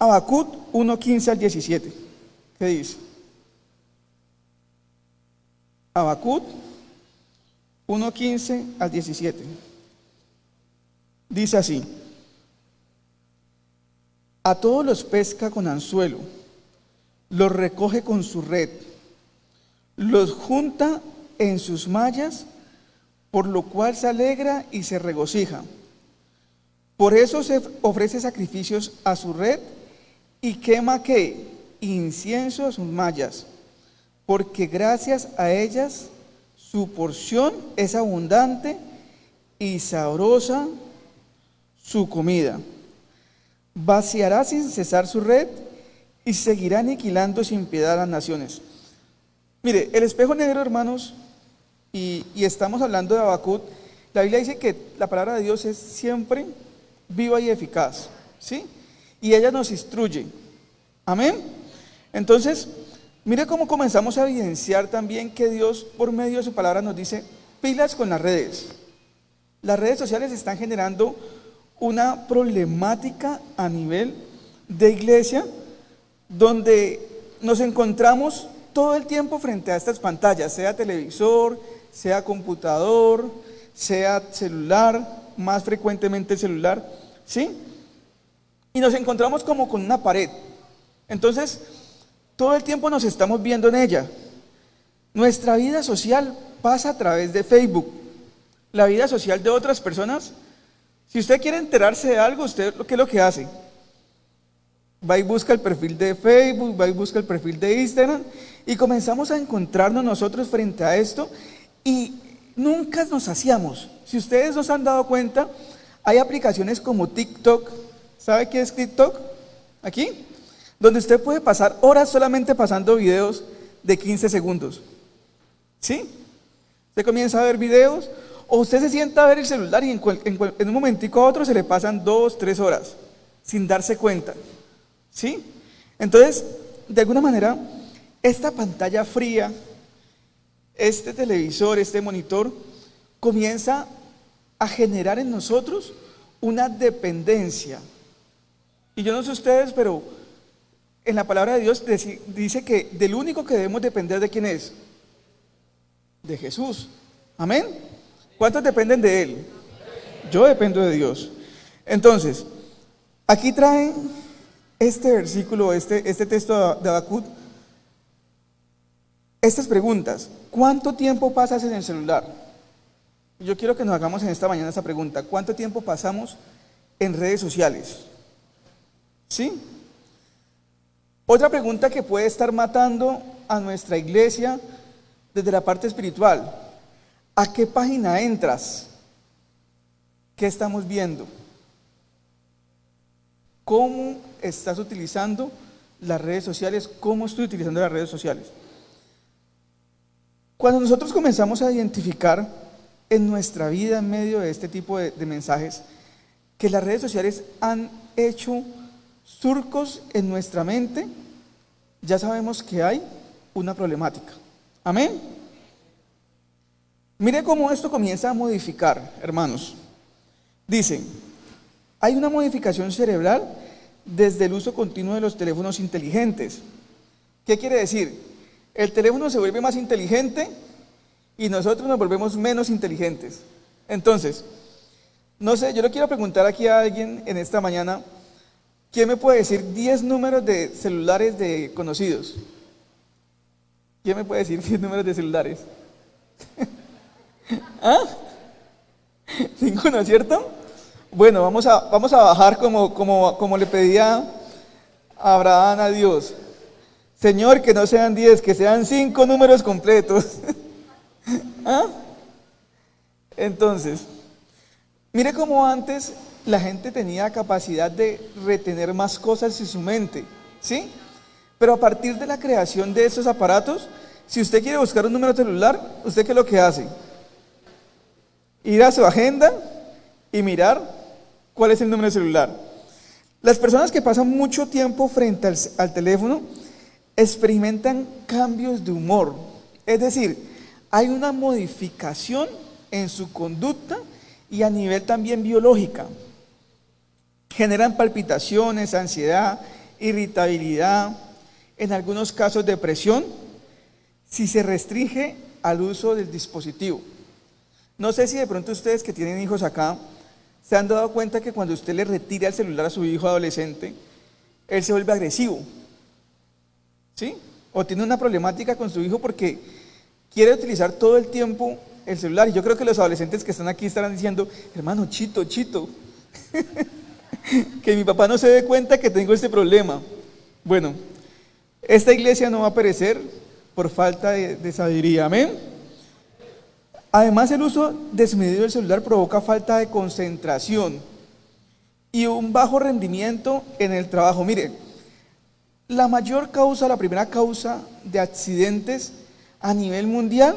Habacuc 1:15 al 17. ¿Qué dice? Habacuc 1:15 al 17. Dice así: a todos los pesca con anzuelo, los recoge con su red, los junta en sus mallas, por lo cual se alegra y se regocija. Por eso se ofrece sacrificios a su red y quema ¿qué? Incienso a sus mallas, porque gracias a ellas su porción es abundante y sabrosa su comida. Vaciará sin cesar su red y seguirá aniquilando sin piedad a las naciones. Mire, el espejo negro, hermanos, y estamos hablando de Habacuc. La Biblia dice que la palabra de Dios es siempre viva y eficaz, ¿sí? Y ella nos instruye. Amén. Entonces, mire cómo comenzamos a evidenciar también que Dios, por medio de su palabra, nos dice: pilas con las redes. Las redes sociales están generando una problemática a nivel de iglesia, donde nos encontramos todo el tiempo frente a estas pantallas, sea televisor, sea computador, sea celular, más frecuentemente el celular, ¿sí? Y nos encontramos como con una pared. Entonces, todo el tiempo nos estamos viendo en ella. Nuestra vida social pasa a través de Facebook. La vida social de otras personas. Si usted quiere enterarse de algo, ¿usted qué es lo que hace? Va y busca el perfil de Facebook, va y busca el perfil de Instagram, y comenzamos a encontrarnos nosotros frente a esto, y nunca nos saciamos. Si ustedes no se han dado cuenta, hay aplicaciones como TikTok. ¿Sabe qué es TikTok? Aquí, donde usted puede pasar horas solamente pasando videos de 15 segundos. ¿Sí? Usted comienza a ver videos, o usted se sienta a ver el celular y en un momentico a otro se le pasan 2, 3 horas sin darse cuenta. ¿Sí? Entonces, de alguna manera, esta pantalla fría, este televisor, este monitor, comienza a generar en nosotros una dependencia. Y yo no sé ustedes, pero en la palabra de Dios dice que del único que debemos depender, ¿de quién es? De Jesús. ¿Amén? ¿Cuántos dependen de Él? Yo dependo de Dios. Entonces, aquí traen este versículo, este texto de Habacuc, estas preguntas. ¿Cuánto tiempo pasas en el celular? Yo quiero que nos hagamos en esta mañana esta pregunta. ¿Cuánto tiempo pasamos en redes sociales? ¿Sí? Otra pregunta que puede estar matando a nuestra iglesia desde la parte espiritual: ¿a qué página entras? ¿Qué estamos viendo? ¿Cómo estás utilizando las redes sociales? ¿Cómo estoy utilizando las redes sociales? Cuando nosotros comenzamos a identificar en nuestra vida, en medio de este tipo de mensajes, que las redes sociales han hecho surcos en nuestra mente, ya sabemos que hay una problemática. Amén. Mire cómo esto comienza a modificar, hermanos. Dicen: hay una modificación cerebral desde el uso continuo de los teléfonos inteligentes. ¿Qué quiere decir? El teléfono se vuelve más inteligente y nosotros nos volvemos menos inteligentes. Entonces, no sé, yo le quiero preguntar aquí a alguien en esta mañana: ¿quién me puede decir 10 números de celulares de conocidos? ¿Quién me puede decir 10 números de celulares? ¿Ah? Ninguno, ¿cierto? Bueno, vamos a bajar como le pedía Abraham a Dios. Señor, que no sean 10, que sean 5 números completos. ¿Ah? Entonces, mire cómo antes la gente tenía capacidad de retener más cosas en su mente, ¿sí? Pero a partir de la creación de estos aparatos, si usted quiere buscar un número celular, ¿usted qué es lo que hace? Ir a su agenda y mirar cuál es el número celular. Las personas que pasan mucho tiempo frente al teléfono experimentan cambios de humor. Es decir, hay una modificación en su conducta y a nivel también biológica. Generan palpitaciones, ansiedad, irritabilidad, en algunos casos depresión, si se restringe al uso del dispositivo. No sé si de pronto ustedes que tienen hijos acá se han dado cuenta que cuando usted le retira el celular a su hijo adolescente, él se vuelve agresivo, ¿sí? O tiene una problemática con su hijo porque quiere utilizar todo el tiempo el celular. Y yo creo que los adolescentes que están aquí estarán diciendo, hermano, chito, que mi papá no se dé cuenta que tengo este problema. Bueno, esta iglesia no va a perecer por falta de sabiduría, amén. Además, el uso desmedido del celular provoca falta de concentración y un bajo rendimiento en el trabajo. Mire, la primera causa de accidentes a nivel mundial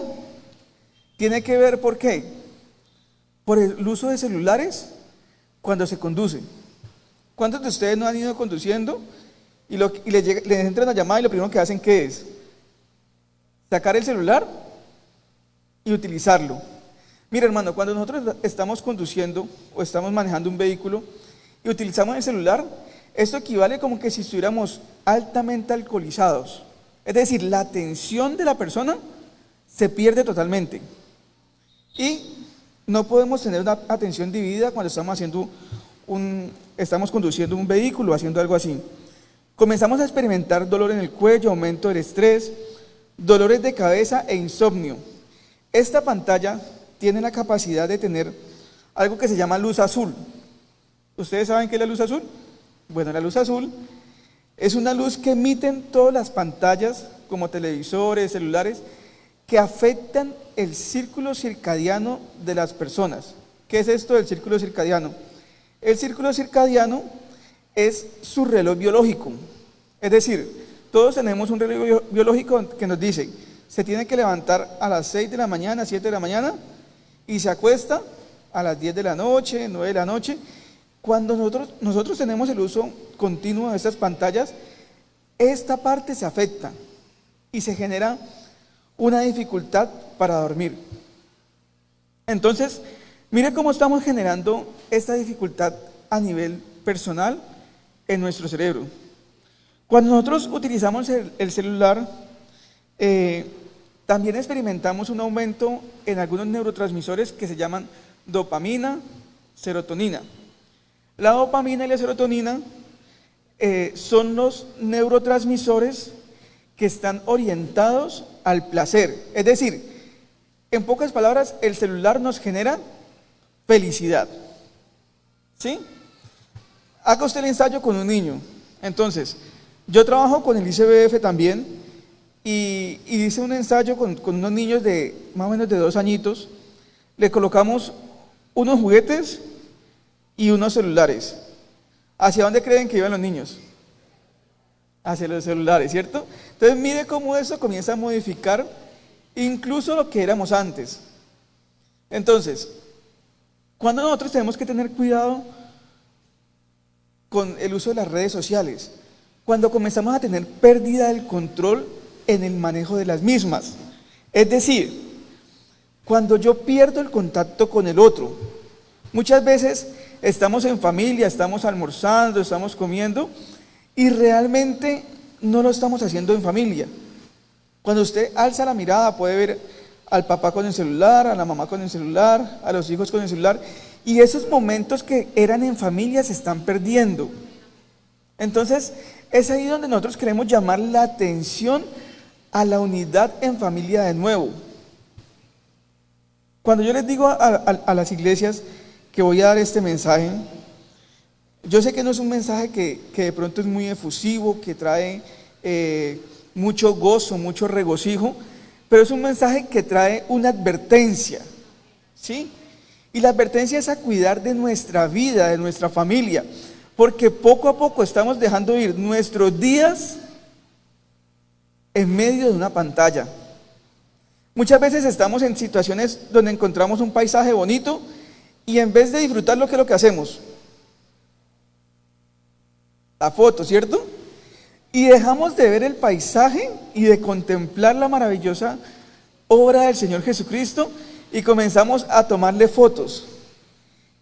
tiene que ver, ¿por qué? Por el uso de celulares cuando se conduce. ¿Cuántos de ustedes no han ido conduciendo y les entra una llamada y lo primero que hacen, ¿qué es? Sacar el celular y utilizarlo. Mira, hermano, cuando nosotros estamos conduciendo o estamos manejando un vehículo y utilizamos el celular, esto equivale como que si estuviéramos altamente alcoholizados. Es decir, la atención de la persona se pierde totalmente. Y no podemos tener una atención dividida cuando estamos conduciendo un vehículo, haciendo algo así. Comenzamos a experimentar dolor en el cuello, aumento del estrés, dolores de cabeza e insomnio. Esta pantalla tiene la capacidad de tener algo que se llama luz azul. ¿Ustedes saben qué es la luz azul? Bueno, la luz azul es una luz que emiten todas las pantallas, como televisores, celulares, que afectan el círculo circadiano de las personas. ¿Qué es esto del círculo circadiano? El círculo circadiano es su reloj biológico. Es decir, todos tenemos un reloj biológico que nos dice, se tiene que levantar a las 6 de la mañana, 7 de la mañana, y se acuesta a las 10 de la noche, 9 de la noche. Cuando nosotros tenemos el uso continuo de estas pantallas, esta parte se afecta y se genera una dificultad para dormir. Entonces, mire cómo estamos generando esta dificultad a nivel personal en nuestro cerebro. Cuando nosotros utilizamos el celular, también experimentamos un aumento en algunos neurotransmisores que se llaman dopamina, serotonina. La dopamina y la serotonina son los neurotransmisores que están orientados al placer. Es decir, en pocas palabras, el celular nos genera felicidad. ¿Sí? Haga usted el ensayo con un niño. Entonces, yo trabajo con el ICBF también y hice un ensayo con unos niños de más o menos de 2 añitos. Le colocamos unos juguetes y unos celulares. ¿Hacia dónde creen que iban los niños? Hacia los celulares, ¿cierto? Entonces mire cómo eso comienza a modificar incluso lo que éramos antes. Entonces, cuando nosotros tenemos que tener cuidado con el uso de las redes sociales, cuando comenzamos a tener pérdida del control en el manejo de las mismas. Es decir, cuando yo pierdo el contacto con el otro. Muchas veces estamos en familia, estamos almorzando, estamos comiendo y realmente no lo estamos haciendo en familia. Cuando usted alza la mirada puede ver al papá con el celular, a la mamá con el celular, a los hijos con el celular, y esos momentos que eran en familia se están perdiendo. Entonces, es ahí donde nosotros queremos llamar la atención a la unidad en familia de nuevo. Cuando yo les digo a las iglesias que voy a dar este mensaje, yo sé que no es un mensaje que de pronto es muy efusivo, que trae mucho gozo, mucho regocijo, pero es un mensaje que trae una advertencia, ¿sí? Y la advertencia es a cuidar de nuestra vida, de nuestra familia, porque poco a poco estamos dejando ir nuestros días en medio de una pantalla. Muchas veces estamos en situaciones donde encontramos un paisaje bonito y en vez de disfrutarlo, ¿qué es lo que hacemos? La foto, ¿cierto? Y dejamos de ver el paisaje y de contemplar la maravillosa obra del Señor Jesucristo y comenzamos a tomarle fotos.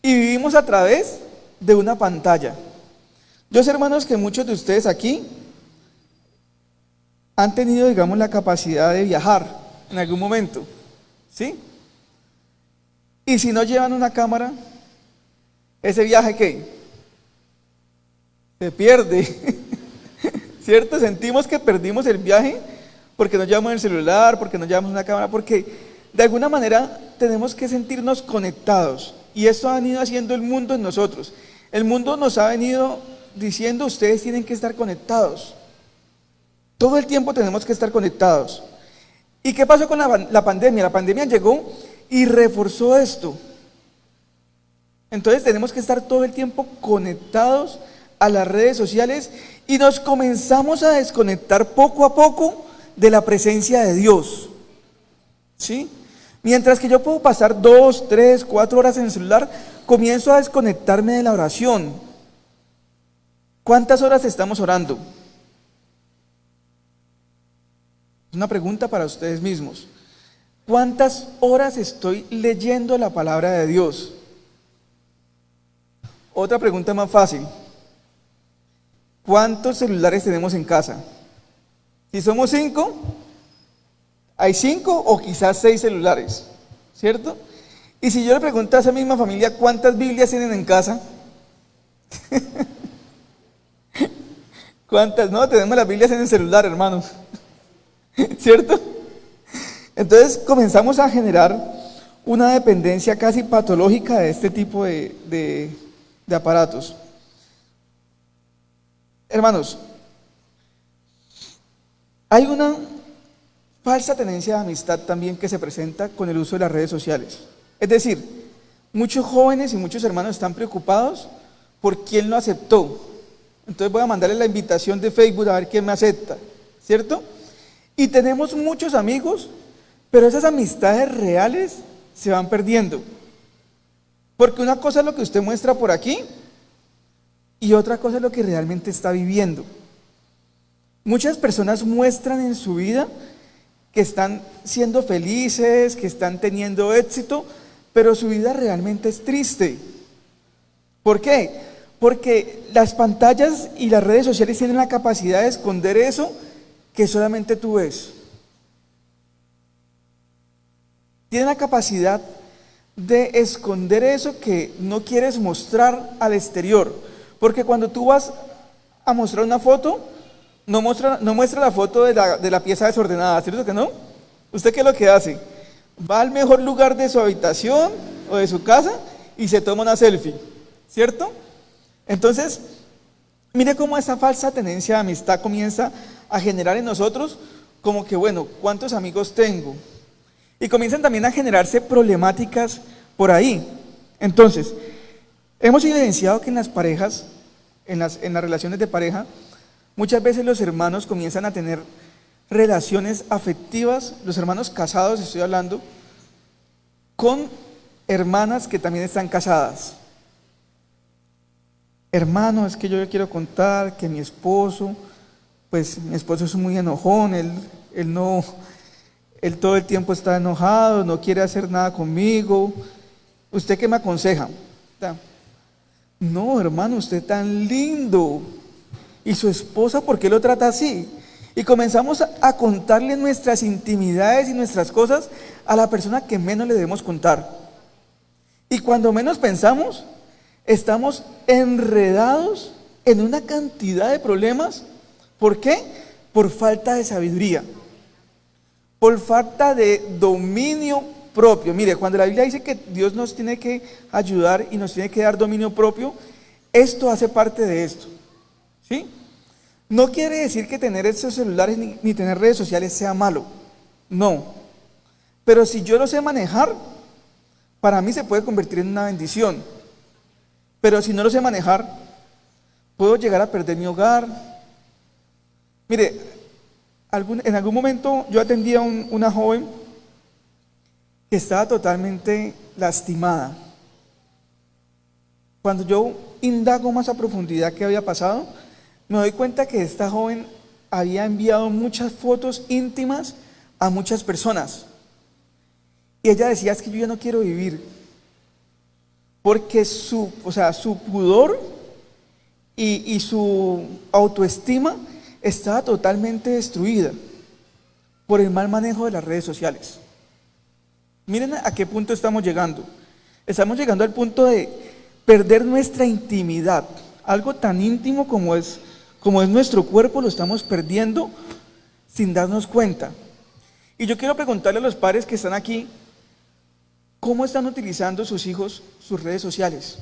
Y vivimos a través de una pantalla. Yo sé, hermanos, que muchos de ustedes aquí han tenido, digamos, la capacidad de viajar en algún momento, ¿sí? Y si no llevan una cámara, ese viaje, ¿qué? Se pierde, ¿cierto? Sentimos que perdimos el viaje porque no llevamos el celular, porque no llevamos una cámara, porque de alguna manera tenemos que sentirnos conectados. Y esto ha venido haciendo el mundo en nosotros. El mundo nos ha venido diciendo, ustedes tienen que estar conectados. Todo el tiempo tenemos que estar conectados. ¿Y qué pasó con la pandemia? La pandemia llegó y reforzó esto. Entonces tenemos que estar todo el tiempo conectados a las redes sociales y nos comenzamos a desconectar poco a poco de la presencia de Dios. ¿Sí? Mientras que yo puedo pasar 2, 3, 4 horas en el celular, comienzo a desconectarme de la oración. ¿Cuántas horas estamos orando? Es una pregunta para ustedes mismos. ¿Cuántas horas estoy leyendo la palabra de Dios? Otra pregunta más fácil. ¿Cuántos celulares tenemos en casa? Si somos 5, hay 5 o quizás 6 celulares, ¿cierto? Y si yo le pregunto a esa misma familia, ¿cuántas Biblias tienen en casa? ¿Cuántas? No, tenemos las Biblias en el celular, hermanos, ¿cierto? Entonces comenzamos a generar una dependencia casi patológica de este tipo de aparatos. Hermanos, hay una falsa tenencia de amistad también que se presenta con el uso de las redes sociales. Es decir, muchos jóvenes y muchos hermanos están preocupados por quién lo aceptó. Entonces voy a mandarle la invitación de Facebook a ver quién me acepta, ¿cierto? Y tenemos muchos amigos, pero esas amistades reales se van perdiendo. Porque una cosa es lo que usted muestra por aquí y otra cosa es lo que realmente está viviendo. Muchas personas muestran en su vida que están siendo felices, que están teniendo éxito, pero su vida realmente es triste. ¿Por qué? Porque las pantallas y las redes sociales tienen la capacidad de esconder eso que solamente tú ves. Tienen la capacidad de esconder eso que no quieres mostrar al exterior. Porque cuando tú vas a mostrar una foto, no muestra la foto de la pieza desordenada, ¿cierto que no? ¿Usted qué es lo que hace? Va al mejor lugar de su habitación o de su casa y se toma una selfie, ¿cierto? Entonces, mire cómo esa falsa tenencia de amistad comienza a generar en nosotros como que, bueno, ¿cuántos amigos tengo? Y comienzan también a generarse problemáticas por ahí. Entonces, hemos evidenciado que en las parejas, en las relaciones de pareja, muchas veces los hermanos comienzan a tener relaciones afectivas, los hermanos casados, estoy hablando, con hermanas que también están casadas. Hermano, es que yo le quiero contar que mi esposo es muy enojón, él todo el tiempo está enojado, no quiere hacer nada conmigo. ¿Usted qué me aconseja? No, hermano, usted tan lindo. ¿Y su esposa por qué lo trata así? Y comenzamos a contarle nuestras intimidades y nuestras cosas a la persona que menos le debemos contar. Y cuando menos pensamos, estamos enredados en una cantidad de problemas. ¿Por qué? Por falta de sabiduría, por falta de dominio propio. Mire, cuando la Biblia dice que Dios nos tiene que ayudar y nos tiene que dar dominio propio, esto hace parte de esto, ¿sí? No quiere decir que tener estos celulares ni tener redes sociales sea malo, no. Pero si yo lo sé manejar, para mí se puede convertir en una bendición. Pero si no lo sé manejar, puedo llegar a perder mi hogar. Mire, en algún momento yo atendía a una joven que estaba totalmente lastimada. Cuando yo indago más a profundidad qué había pasado, me doy cuenta que esta joven había enviado muchas fotos íntimas a muchas personas. Y ella decía, es que yo ya no quiero vivir. Porque su pudor y su autoestima estaba totalmente destruida por el mal manejo de las redes sociales. Miren a qué punto estamos llegando. Estamos llegando al punto de perder nuestra intimidad. Algo tan íntimo como es nuestro cuerpo, lo estamos perdiendo sin darnos cuenta. Y yo quiero preguntarle a los padres que están aquí, ¿cómo están utilizando sus hijos sus redes sociales?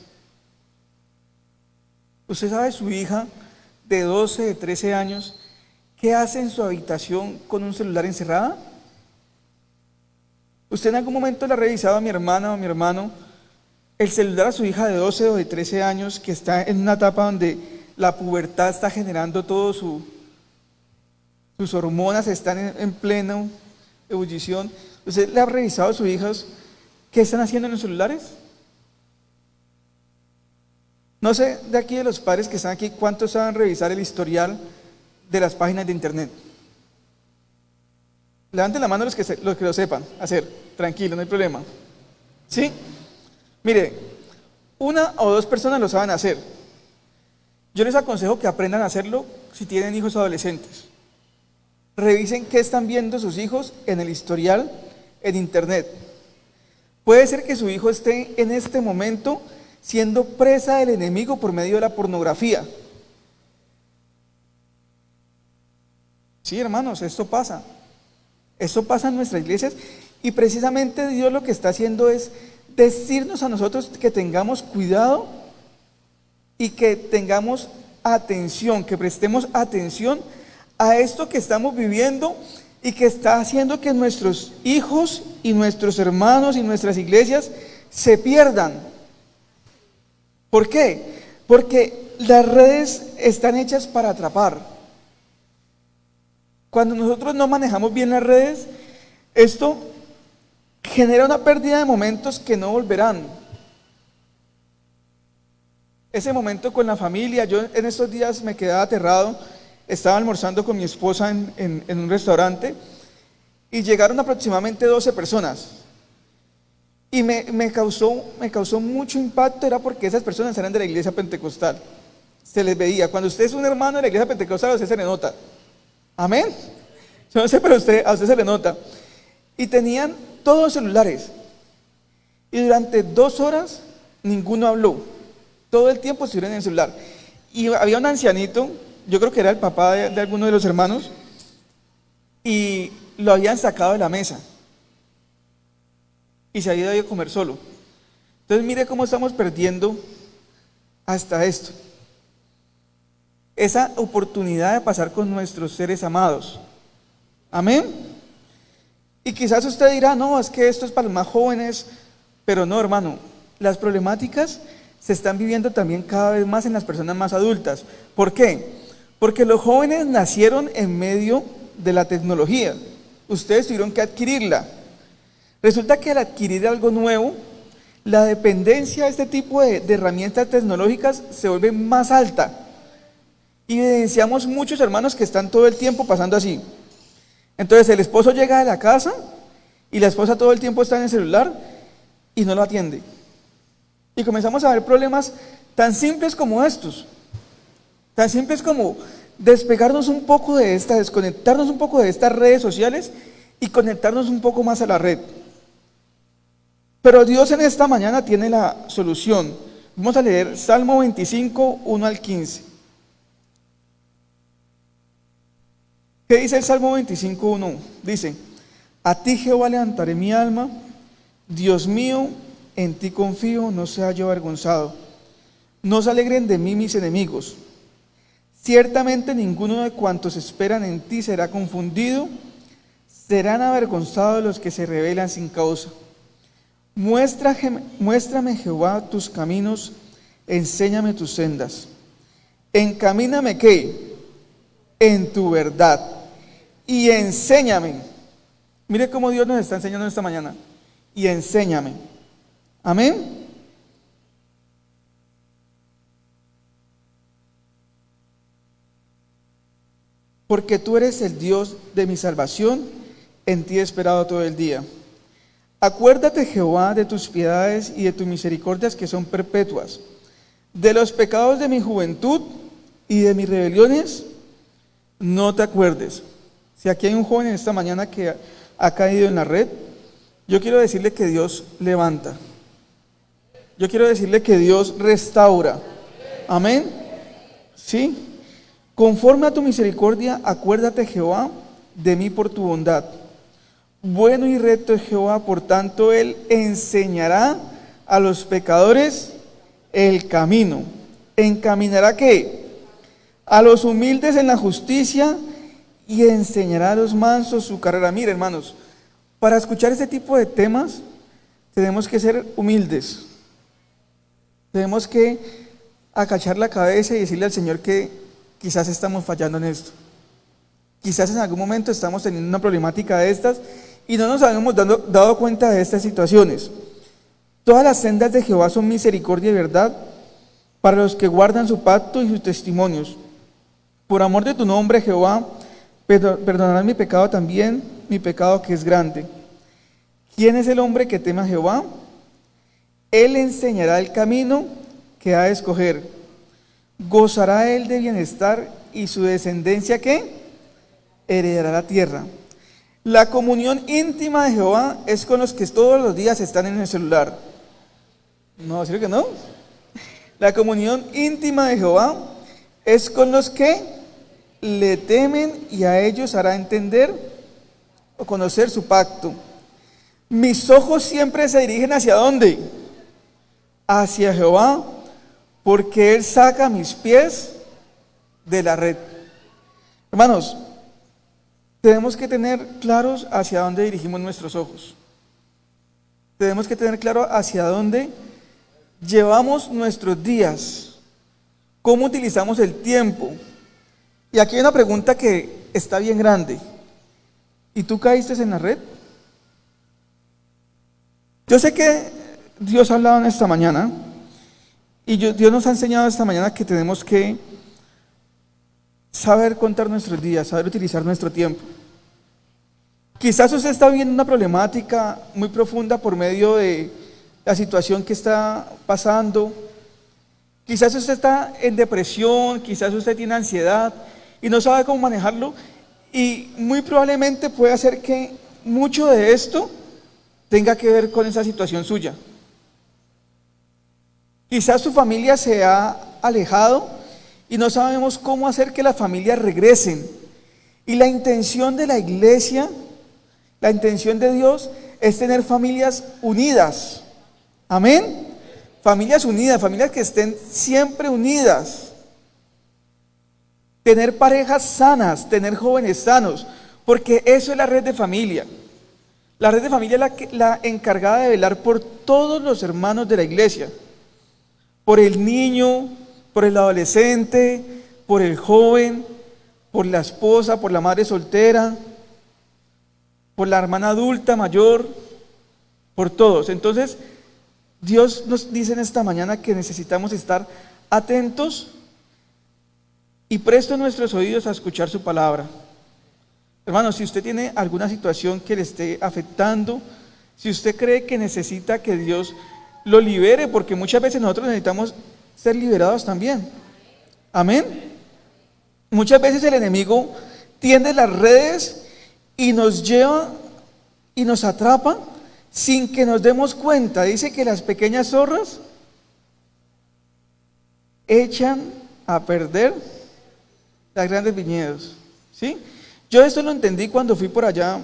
¿Usted sabe su hija de 12, de 13 años, qué hace en su habitación con un celular encerrada? ¿Usted en algún momento le ha revisado a mi hermana o a mi hermano el celular a su hija de 12 o de 13 años que está en una etapa donde la pubertad está generando todo sus hormonas están en plena ebullición? ¿Usted le ha revisado a sus hijas qué están haciendo en los celulares? No sé de aquí de los padres que están aquí, ¿cuántos saben revisar el historial de las páginas de internet? Levanten la mano los que lo sepan hacer, tranquilo, no hay problema. ¿Sí? Mire, una o dos personas lo saben hacer. Yo les aconsejo que aprendan a hacerlo si tienen hijos adolescentes. Revisen qué están viendo sus hijos en el historial en internet. Puede ser que su hijo esté en este momento siendo presa del enemigo por medio de la pornografía. Sí, hermanos, esto pasa. Esto pasa en nuestras iglesias y precisamente Dios lo que está haciendo es decirnos a nosotros que tengamos cuidado y que tengamos atención, que prestemos atención a esto que estamos viviendo y que está haciendo que nuestros hijos y nuestros hermanos y nuestras iglesias se pierdan. ¿Por qué? Porque las redes están hechas para atrapar. Cuando nosotros no manejamos bien las redes, esto genera una pérdida de momentos que no volverán. Ese momento con la familia, yo en estos días me quedaba aterrado, estaba almorzando con mi esposa en un restaurante y llegaron aproximadamente 12 personas. Y me causó mucho impacto, era porque esas personas eran de la iglesia pentecostal. Se les veía. Cuando usted es un hermano de la iglesia pentecostal, a usted se le nota. Amén. Yo no sé, pero a usted se le nota. Y tenían todos celulares. Y durante 2 horas ninguno habló. Todo el tiempo estuvieron en el celular. Y había un ancianito, yo creo que era el papá de alguno de los hermanos, y lo habían sacado de la mesa. Y se había ido a comer solo. Entonces mire cómo estamos perdiendo hasta esto. Esa oportunidad de pasar con nuestros seres amados. Amén. Y quizás usted dirá, no, es que esto es para los más jóvenes, pero no, hermano, las problemáticas se están viviendo también cada vez más en las personas más adultas. ¿Por qué? Porque los jóvenes nacieron en medio de la tecnología. Ustedes tuvieron que adquirirla. Resulta que al adquirir algo nuevo, la dependencia de este tipo de herramientas tecnológicas se vuelve más alta. Y evidenciamos muchos hermanos que están todo el tiempo pasando así. Entonces el esposo llega a la casa y la esposa todo el tiempo está en el celular y no lo atiende. Y comenzamos a ver problemas tan simples como estos. Tan simples como despegarnos un poco de desconectarnos un poco de estas redes sociales y conectarnos un poco más a la red. Pero Dios en esta mañana tiene la solución. Vamos a leer Salmo 25, 1 al 15. ¿Qué dice el Salmo 25, 1? Dice, a ti Jehová levantaré mi alma, Dios mío, en ti confío, no sea yo avergonzado. No se alegren de mí mis enemigos. Ciertamente ninguno de cuantos esperan en ti será confundido, serán avergonzados los que se rebelan sin causa. Muéstrame, Jehová, tus caminos, enséñame tus sendas. Encamíname, ¿qué? En tu verdad. Y enséñame. Mire cómo Dios nos está enseñando esta mañana. Y enséñame. Amén. Porque tú eres el Dios de mi salvación, en ti he esperado todo el día. Acuérdate, Jehová, de tus piedades y de tus misericordias que son perpetuas. De los pecados de mi juventud y de mis rebeliones no te acuerdes. Si aquí hay un joven en esta mañana que ha caído en la red, yo quiero decirle que Dios levanta. Yo quiero decirle que Dios restaura. Amén. ¿Sí? Conforme a tu misericordia, acuérdate, Jehová, de mí por tu bondad. Bueno y recto es Jehová, por tanto Él enseñará a los pecadores el camino. ¿Encaminará qué? A los humildes en la justicia y enseñará a los mansos su carrera. Mire, hermanos, para escuchar este tipo de temas tenemos que ser humildes. Tenemos que agachar la cabeza y decirle al Señor que quizás estamos fallando en esto. Quizás en algún momento estamos teniendo una problemática de estas y no nos habíamos dado cuenta de estas situaciones. Todas las sendas de Jehová son misericordia y verdad para los que guardan su pacto y sus testimonios. Por amor de tu nombre, Jehová, perdonarás mi pecado también, mi pecado que es grande. ¿Quién es el hombre que teme a Jehová? Él enseñará el camino que ha de escoger. Gozará él de bienestar y su descendencia, ¿qué? Heredará la tierra. La comunión íntima de Jehová es con los que todos los días están en el celular. No, ¿sí que no? La comunión íntima de Jehová es con los que le temen y a ellos hará entender o conocer su pacto. Mis ojos siempre se dirigen ¿hacia dónde? Hacia Jehová, porque Él saca mis pies de la red. Hermanos, tenemos que tener claros hacia dónde dirigimos nuestros ojos. Tenemos que tener claro hacia dónde llevamos nuestros días, cómo utilizamos el tiempo. Y aquí hay una pregunta que está bien grande. ¿Y tú caíste en la red? Yo sé que Dios ha hablado en esta mañana y Dios nos ha enseñado esta mañana que tenemos que saber contar nuestros días, saber utilizar nuestro tiempo. Quizás usted está viviendo una problemática muy profunda por medio de la situación que está pasando. Quizás usted está en depresión, quizás usted tiene ansiedad y no sabe cómo manejarlo, y muy probablemente puede hacer que mucho de esto tenga que ver con esa situación suya. Quizás su familia se ha alejado y no sabemos cómo hacer que las familias regresen. Y la intención de la iglesia, la intención de Dios es tener familias unidas. Amén. Familias unidas, familias que estén siempre unidas. Tener parejas sanas, tener jóvenes sanos, porque eso es la red de familia. La red de familia es la encargada de velar por todos los hermanos de la iglesia. Por el niño, por el adolescente, por el joven, por la esposa, por la madre soltera, por la hermana adulta mayor, por todos. Entonces, Dios nos dice en esta mañana que necesitamos estar atentos y prestos nuestros oídos a escuchar su palabra. Hermano, si usted tiene alguna situación que le esté afectando, si usted cree que necesita que Dios lo libere, porque muchas veces nosotros necesitamos ser liberados también. Amén. Muchas veces el enemigo tiende las redes y nos lleva y nos atrapa sin que nos demos cuenta. Dice que las pequeñas zorras echan a perder las grandes viñedos. ¿Sí? Yo esto lo entendí cuando fui por allá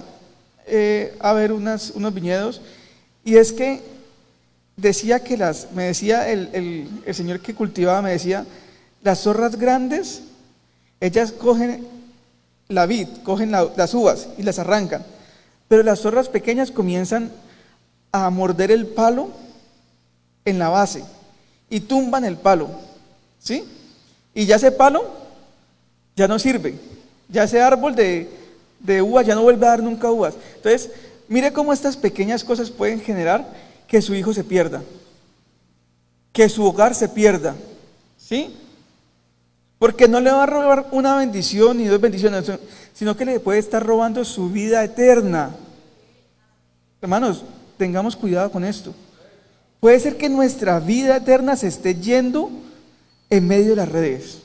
a ver unos viñedos, y es que decía que me decía el señor que cultivaba, me decía, las zorras grandes, ellas cogen la vid, cogen las uvas y las arrancan, pero las zorras pequeñas comienzan a morder el palo en la base y tumban el palo, ¿sí? Y ya ese palo ya no sirve, ya ese árbol de uvas ya no vuelve a dar nunca uvas. Entonces, mire cómo estas pequeñas cosas pueden generar que su hijo se pierda, que su hogar se pierda, ¿sí? Porque no le va a robar una bendición ni dos bendiciones, sino que le puede estar robando su vida eterna. Hermanos, tengamos cuidado con esto. Puede ser que nuestra vida eterna se esté yendo en medio de las redes.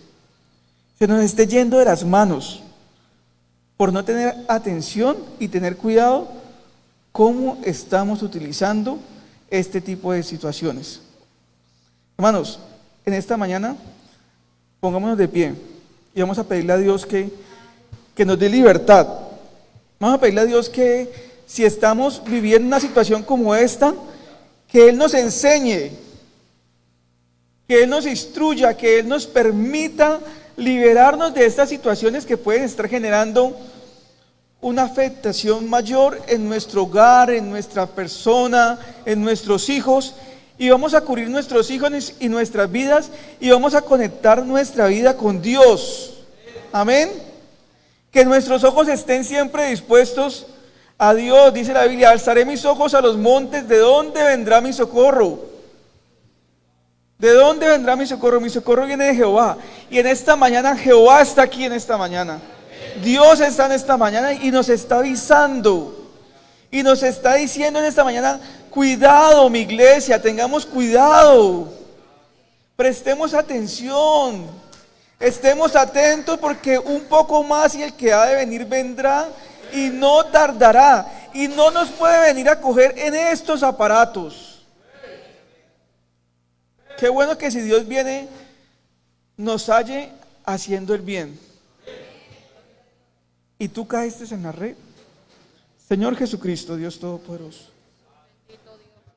se nos esté yendo de las manos por no tener atención y tener cuidado cómo estamos utilizando este tipo de situaciones. Hermanos, en esta mañana pongámonos de pie y vamos a pedirle a Dios que nos dé libertad. Vamos a pedirle a Dios que si estamos viviendo una situación como esta, que Él nos enseñe, que Él nos instruya, que Él nos permita liberarnos de estas situaciones que pueden estar generando una afectación mayor en nuestro hogar, en nuestra persona, en nuestros hijos, y vamos a cubrir nuestros hijos y nuestras vidas, y vamos a conectar nuestra vida con Dios. Amén. Que nuestros ojos estén siempre dispuestos a Dios. Dice la Biblia: alzaré mis ojos a los montes, ¿de dónde vendrá mi socorro? ¿De dónde vendrá mi socorro? Mi socorro viene de Jehová. Y en esta mañana Jehová está aquí en esta mañana. Dios está en esta mañana y nos está avisando. Y nos está diciendo en esta mañana: cuidado, mi iglesia, tengamos cuidado. Prestemos atención. Estemos atentos, porque un poco más y el que ha de venir vendrá y no tardará. Y no nos puede venir a coger en estos aparatos. Qué bueno que si Dios viene, nos halle haciendo el bien. Y tú caíste en la red. Señor Jesucristo, Dios Todopoderoso,